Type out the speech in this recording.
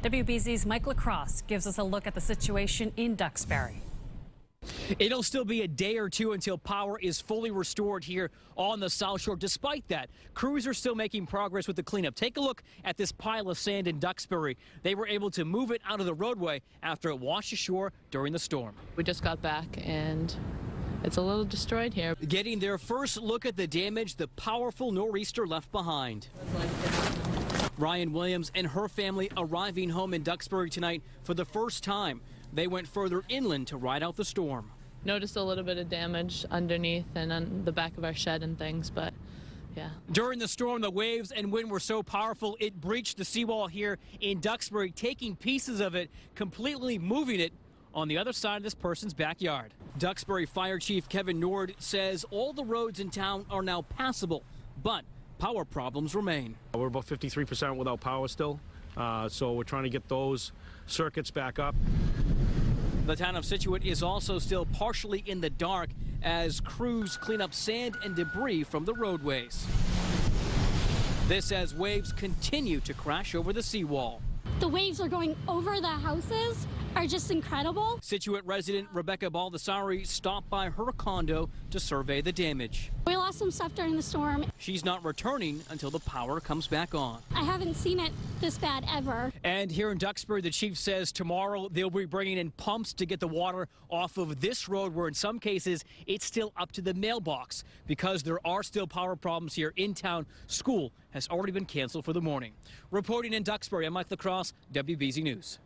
WBZ's Mike LaCrosse gives us a look at the situation in Duxbury. It'll still be a day or two until power is fully restored here on the South Shore. Despite that, crews are still making progress with the cleanup. Take a look at this pile of sand in Duxbury. They were able to move it out of the roadway after it washed ashore during the storm. We just got back and it's a little destroyed here. Getting their first look at the damage the powerful nor'easter left behind. Ryan Williams and her family arriving home in Duxbury tonight for the first time. They went further inland to ride out the storm. Noticed a little bit of damage underneath and on the back of our shed and things, but yeah. During the storm, the waves and wind were so powerful it breached the seawall here in Duxbury, taking pieces of it, completely moving it on the other side of this person's backyard. Duxbury Fire Chief Kevin Nord says all the roads in town are now passable, but power problems remain. We're about 53% without power still, so we're trying to get those circuits back up. The town of Scituate is also still partially in the dark as crews clean up sand and debris from the roadways. This as waves continue to crash over the seawall. The waves are going over the houses are just incredible. Scituate resident Rebecca Baldessari stopped by her condo to survey the damage. We lost some stuff during the storm. She's not returning until the power comes back on. I haven't seen it this bad ever. And here in Duxbury, the chief says tomorrow they'll be bringing in pumps to get the water off of this road where in some cases it's still up to the mailbox. Because there are still power problems here in town, school has already been canceled for the morning. Reporting in Duxbury, I'm Mike LaCrosse, WBZ News.